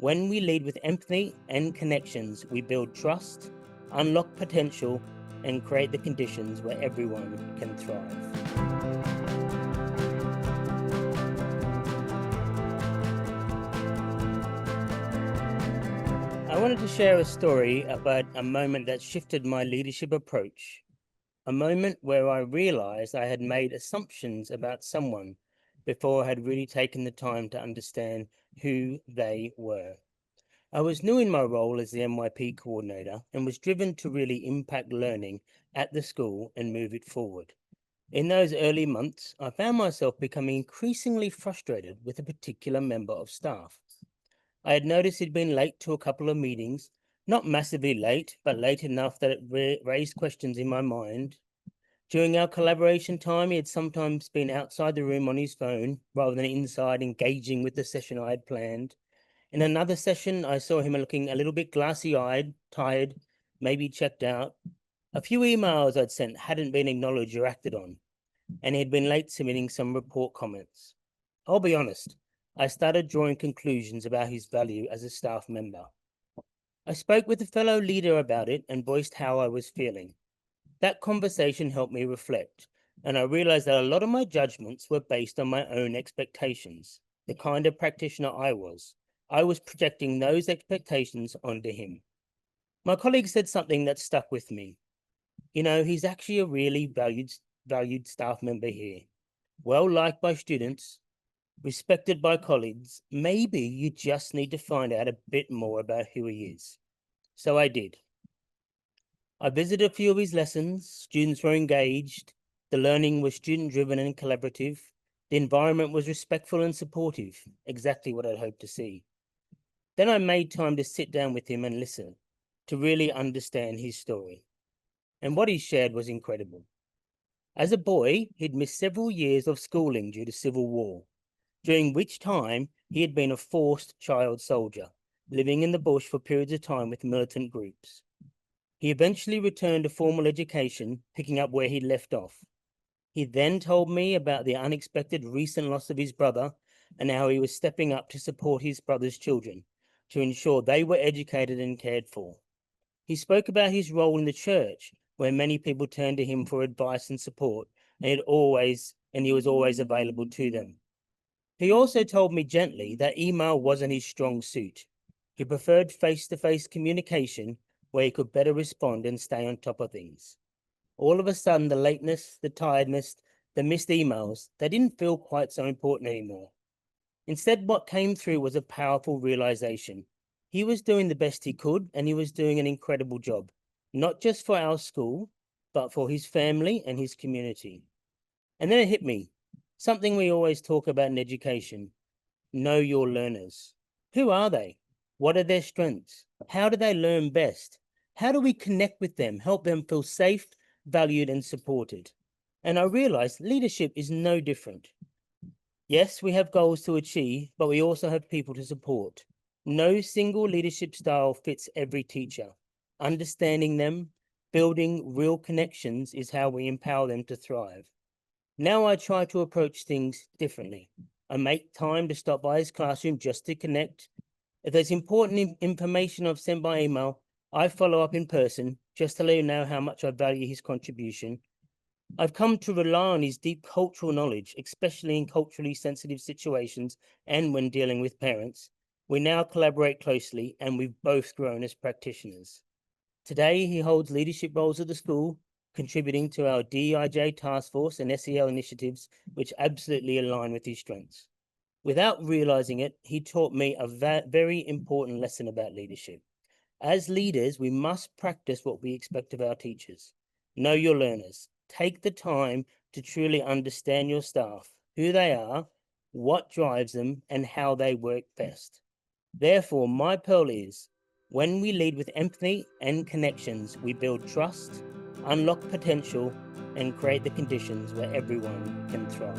When we lead with empathy and connections, we build trust, unlock potential, and create the conditions where everyone can thrive. I wanted to share a story about a moment that shifted my leadership approach. A moment where I realized I had made assumptions about someone before I had really taken the time to understand who they were. I was new in my role as the MYP coordinator and was driven to really impact learning at the school and move it forward. In those early months, I found myself becoming increasingly frustrated with a particular member of staff. I had noticed he'd been late to a couple of meetings, not massively late, but late enough that it raised questions in my mind. During our collaboration time, he had sometimes been outside the room on his phone rather than inside engaging with the session I had planned. In another session, I saw him looking a little bit glassy-eyed, tired, maybe checked out. A few emails I'd sent hadn't been acknowledged or acted on, and he had been late submitting some report comments. I'll be honest, I started drawing conclusions about his value as a staff member. I spoke with a fellow leader about it and voiced how I was feeling. That conversation helped me reflect, and I realized that a lot of my judgments were based on my own expectations, the kind of practitioner I was. I was projecting those expectations onto him. My colleague said something that stuck with me. He's actually a really valued staff member here, well liked by students, respected by colleagues. Maybe you just need to find out a bit more about who he is. So I did. I visited a few of his lessons. Students were engaged. The learning was student-driven and collaborative. The environment was respectful and supportive, exactly what I'd hoped to see. Then I made time to sit down with him and listen, to really understand his story. And what he shared was incredible. As a boy, he'd missed several years of schooling due to civil war, during which time he had been a forced child soldier, living in the bush for periods of time with militant groups. He eventually returned to formal education, picking up where he'd left off. He then told me about the unexpected recent loss of his brother and how he was stepping up to support his brother's children, to ensure they were educated and cared for. He spoke about his role in the church, where many people turned to him for advice and support, and he was always available to them. He also told me gently that email wasn't his strong suit. He preferred face-to-face communication where he could better respond and stay on top of things. All of a sudden, the lateness, the tiredness, the missed emails, they didn't feel quite so important anymore. Instead, what came through was a powerful realization. He was doing the best he could, and he was doing an incredible job, not just for our school, but for his family and his community. And then it hit me, something we always talk about in education: know your learners. Who are they? What are their strengths? How do they learn best? How do we connect with them, help them feel safe, valued, and supported? And I realized leadership is no different. Yes, we have goals to achieve, but we also have people to support. No single leadership style fits every teacher. Understanding them, building real connections is how we empower them to thrive. Now I try to approach things differently. I make time to stop by his classroom just to connect. If there's important information I've sent by email, I follow up in person just to let him know how much I value his contribution. I've come to rely on his deep cultural knowledge, especially in culturally sensitive situations and when dealing with parents. We now collaborate closely, and we've both grown as practitioners. Today, he holds leadership roles at the school, contributing to our DEIJ task force and SEL initiatives, which absolutely align with his strengths. Without realizing it, he taught me a very important lesson about leadership. As leaders, we must practice what we expect of our teachers. Know your learners. Take the time to truly understand your staff, who they are, what drives them, and how they work best. Therefore, my pearl is, when we lead with empathy and connections, we build trust, unlock potential, and create the conditions where everyone can thrive.